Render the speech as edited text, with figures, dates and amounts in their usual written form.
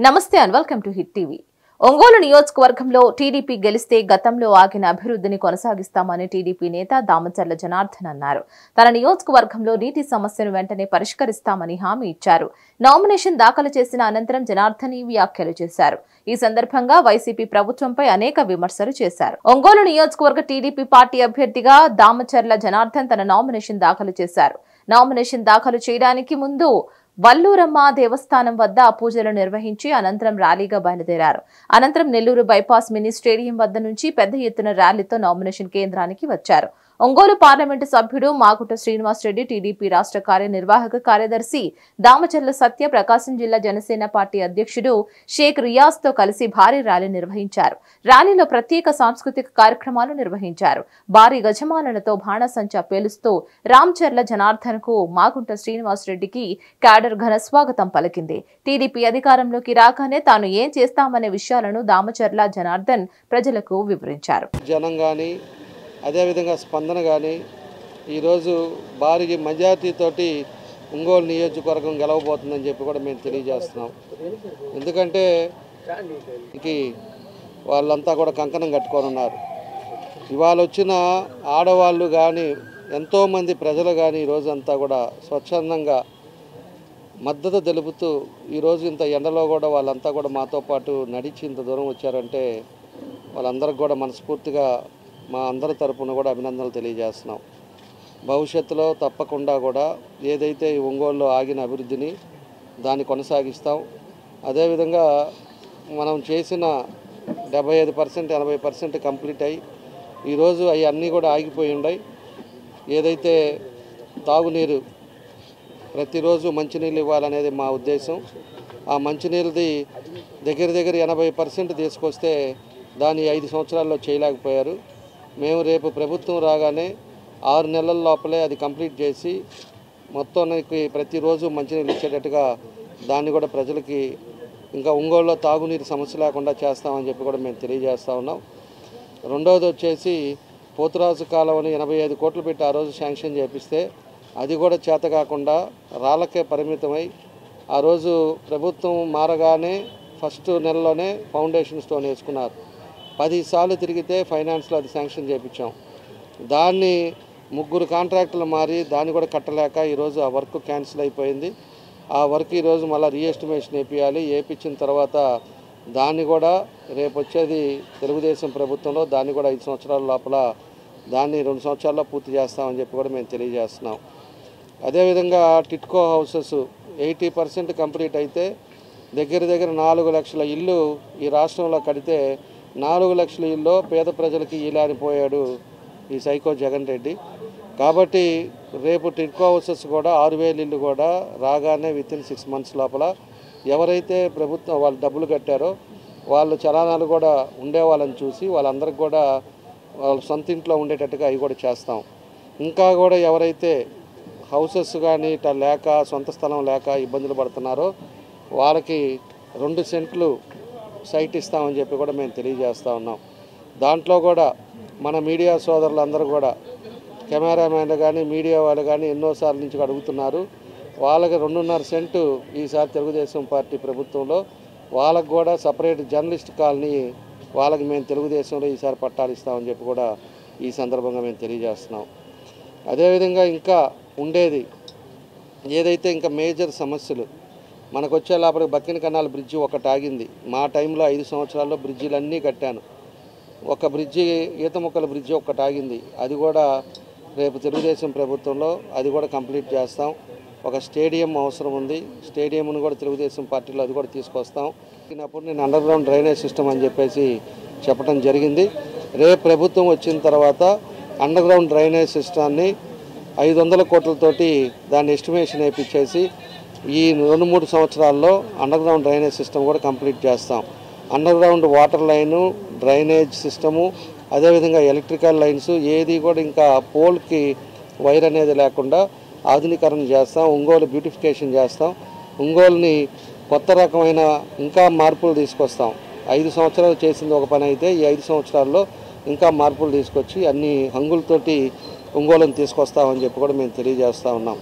నమస్తే and welcome to hit TV. Ongole నియోజకవర్గంలో TDP గెలిస్తే గతంలో ఆగిన అభివృద్ధిని కొనసాగిస్తామని టీడీపీ నేత దామచర్ల జనార్దన్ అన్నారు. తన నియోజకవర్గంలో నీటి సమస్యను వెంటనే పరిష్కరిస్తామని హామీ ఇచ్చారు. నామినేషన్ దాఖలు చేసిన అనంతరం జనార్దన్ ఈ వ్యాఖ్యలు చేశారు. ఈ సందర్భంగా వైసీపీ ప్రభుత్వంపై అనేక విమర్శలు చేశారు. ఒంగోలు నియోజకవర్గ టీడీపీ పార్టీ అభ్యర్థిగా దామచర్ల జనార్దన్ తన నామినేషన్ దాఖలు చేశారు. నామినేషన్ దాఖలు చేయడానికి ముందు వల్లూరమ్మ దేవస్థానం వద్ద పూజలు నిర్వహించి అనంతరం ర్యాలీగా బయలుదేరారు. అనంతరం నెల్లూరు బైపాస్ మినీ స్టేడియం వద్ద నుంచి పెద్ద ఎత్తున ర్యాలీతో నామినేషన్ కేంద్రానికి వచ్చారు. ఒంగోలు పార్లమెంటు సభ్యుడు మాగుంట శ్రీనివాసరెడ్డి, టీడీపీ రాష్ట్ర కార్యనిర్వాహక కార్యదర్శి దామచర్ల సత్య, ప్రకాశం జిల్లా జనసేన పార్టీ అధ్యక్షుడు షేక్ రియాజ్ తో కలిసి భారీ ర్యాలీ నిర్వహించారు. ర్యాలీలో ప్రత్యేక సాంస్కృతిక కార్యక్రమాలు నిర్వహించారు. భారీ గజమాలలతో బాణసంచా పేలుస్తూ రామచర్ల జనార్దన్ కు మాగుంట శ్రీనివాసరెడ్డికి క్యాడర్ ఘన స్వాగతం పలికింది. టీడీపీ అధికారంలోకి రాగానే తాను ఏం చేస్తామనే విషయాలను దామచర్ల జనార్దన్ ప్రజలకు వివరించారు. అదేవిధంగా స్పందన కానీ ఈరోజు భారీ మెజార్టీతోటి ఒంగోలు నియోజకవర్గం గెలవబోతుందని చెప్పి కూడా మేము తెలియజేస్తున్నాం. ఎందుకంటే వాళ్ళంతా కూడా కంకణం కట్టుకొని ఉన్నారు. ఇవాళ వచ్చిన ఆడవాళ్ళు కానీ ఎంతోమంది ప్రజలు కానీ ఈరోజు అంతా కూడా స్వచ్ఛందంగా మద్దతు తెలుపుతూ ఈరోజు ఇంత ఎండలో కూడా వాళ్ళంతా కూడా మాతో పాటు నడిచి ఇంత దూరం వచ్చారంటే వాళ్ళందరికీ కూడా మనస్ఫూర్తిగా మా అందరి తరపున కూడా అభినందనలు తెలియజేస్తున్నాం. భవిష్యత్తులో తప్పకుండా కూడా ఏదైతే ఈ ఒంగోలులో ఆగిన అభివృద్ధిని దాన్ని కొనసాగిస్తాం. అదేవిధంగా మనం చేసిన 75% 80% కంప్లీట్ అయ్యి ఈరోజు అవన్నీ కూడా ఆగిపోయి ఉన్నాయి. ఏదైతే తాగునీరు ప్రతిరోజు మంచినీళ్ళు ఇవ్వాలనేది మా ఉద్దేశం. ఆ మంచినీళ్ళది దగ్గర 80% తీసుకొస్తే దాన్ని 5 సంవత్సరాల్లో చేయలేకపోయారు. మేము రేపు ప్రభుత్వం రాగానే 6 నెలల లోపలే అది కంప్లీట్ చేసి మొత్తానికి ప్రతిరోజు మంచినీళ్ళు ఇచ్చేటట్టుగా దాన్ని కూడా ప్రజలకి ఇంకా ఒంగోలులో తాగునీరు సమస్య లేకుండా చేస్తామని చెప్పి కూడా మేము తెలియజేస్తూ ఉన్నాం. రెండవది వచ్చేసి పోతురాజు కాలువని 85 కోట్లు పెట్టి ఆ రోజు శాంక్షన్ చేపిస్తే అది కూడా చేత కాకుండా రాళ్ళకే పరిమితమై ఆ రోజు ప్రభుత్వం మారగానే ఫస్ట్ నెలలోనే ఫౌండేషన్ స్టోన్ వేసుకున్నారు. 10 సార్లు తిరిగితే ఫైనాన్స్లో అది శాంక్షన్ చేయించాం. దాన్ని 3 కాంట్రాక్టులు మారి దాన్ని కూడా కట్టలేక ఈరోజు ఆ వర్క్ క్యాన్సిల్ అయిపోయింది. ఆ వర్క్ ఈరోజు మళ్ళీ రీఎస్టిమేషన్ వేయించాలి. వేయించిన తర్వాత దాన్ని కూడా రేపు వచ్చేది తెలుగుదేశం ప్రభుత్వంలో దాన్ని కూడా 5 సంవత్సరాల లోపల దాన్ని 2 సంవత్సరాల్లో పూర్తి చేస్తామని చెప్పి కూడా మేము తెలియజేస్తున్నాం. అదేవిధంగా టిట్కో హౌసెస్ 80% కంప్లీట్ అయితే దగ్గర 4 లక్షల ఇల్లు ఈ రాష్ట్రంలో కడితే 4 లక్షల ఇల్లు పేద ప్రజలకి ఈలానిపోయాడు ఈ సైకో జగన్ రెడ్డి. కాబట్టి రేపు టిట్కో హౌసెస్ కూడా 6,000 ఇల్లు కూడా రాగానే వితిన్ 6 months లోపల ఎవరైతే ప్రభుత్వం వాళ్ళు డబ్బులు కట్టారో వాళ్ళు చలానాలు కూడా ఉండేవాళ్ళని చూసి వాళ్ళందరికీ కూడా వాళ్ళ సొంత ఇంట్లో ఉండేటట్టుగా అవి కూడా చేస్తాం. ఇంకా కూడా ఎవరైతే హౌసెస్ కానీ ఇట్లా లేక సొంత స్థలం లేక ఇబ్బందులు పడుతున్నారో వాళ్ళకి 2 సెంట్లు సైట్ ఇస్తామని చెప్పి కూడా మేము తెలియజేస్తూ ఉన్నాం. దాంట్లో కూడా మన మీడియా సోదరులందరూ కూడా కెమెరామ్యాన్లు కానీ మీడియా వాళ్ళు కానీ ఎన్నోసార్లు నుంచి అడుగుతున్నారు. వాళ్ళకి 2.5 సెంటు ఈసారి తెలుగుదేశం పార్టీ ప్రభుత్వంలో వాళ్ళకు కూడా సపరేట్ జర్నలిస్ట్ కాలనీ వాళ్ళకి మేము తెలుగుదేశంలో ఈసారి పట్టాలు ఇస్తామని చెప్పి కూడా ఈ సందర్భంగా మేము తెలియజేస్తున్నాం. అదేవిధంగా ఇంకా ఉండేది ఏదైతే ఇంకా మేజర్ సమస్యలు మనకు వచ్చే లోపలికి బక్కిన కన్నాల బ్రిడ్జి ఒకటి ఆగింది. మా టైంలో 5 సంవత్సరాల్లో బ్రిడ్జిలన్నీ కట్టాను. ఒక బ్రిడ్జి ఈత మొక్కల బ్రిడ్జి ఒకటి ఆగింది. అది కూడా రేపు తెలుగుదేశం ప్రభుత్వంలో అది కూడా కంప్లీట్ చేస్తాం. ఒక స్టేడియం అవసరం ఉంది. స్టేడియంను కూడా తెలుగుదేశం పార్టీలో అది కూడా తీసుకొస్తాం. అప్పుడు నేను అండర్ గ్రౌండ్ డ్రైనేజ్ సిస్టమ్ అని చెప్పేసి చెప్పడం జరిగింది. రేపు ప్రభుత్వం వచ్చిన తర్వాత అండర్ గ్రౌండ్ డ్రైనేజ్ సిస్టాన్ని 500 కోట్లతోటి దాన్ని ఎస్టిమేషన్ వేయించేసి ఈ 2-3 సంవత్సరాల్లో అండర్ గ్రౌండ్ డ్రైనేజ్ సిస్టమ్ కూడా కంప్లీట్ చేస్తాం. Under ground water line, drainage system, అదేవిధంగా ఎలక్ట్రికల్ లైన్స్ ఏది కూడా ఇంకా పోల్కి వైర్ అనేది లేకుండా ఆధునీకరణ చేస్తాం. ఒంగోలు బ్యూటిఫికేషన్ చేస్తాం. ఒంగోలుని కొత్త రకమైన ఇంకా మార్పులు తీసుకొస్తాం. 5 సంవత్సరాలు చేసింది ఒక పని అయితే ఈ 5 సంవత్సరాల్లో ఇంకా మార్పులు తీసుకొచ్చి అన్ని హంగులతోటి ఒంగోలుని తీసుకొస్తామని చెప్పి కూడా మేము తెలియజేస్తూ ఉన్నాం.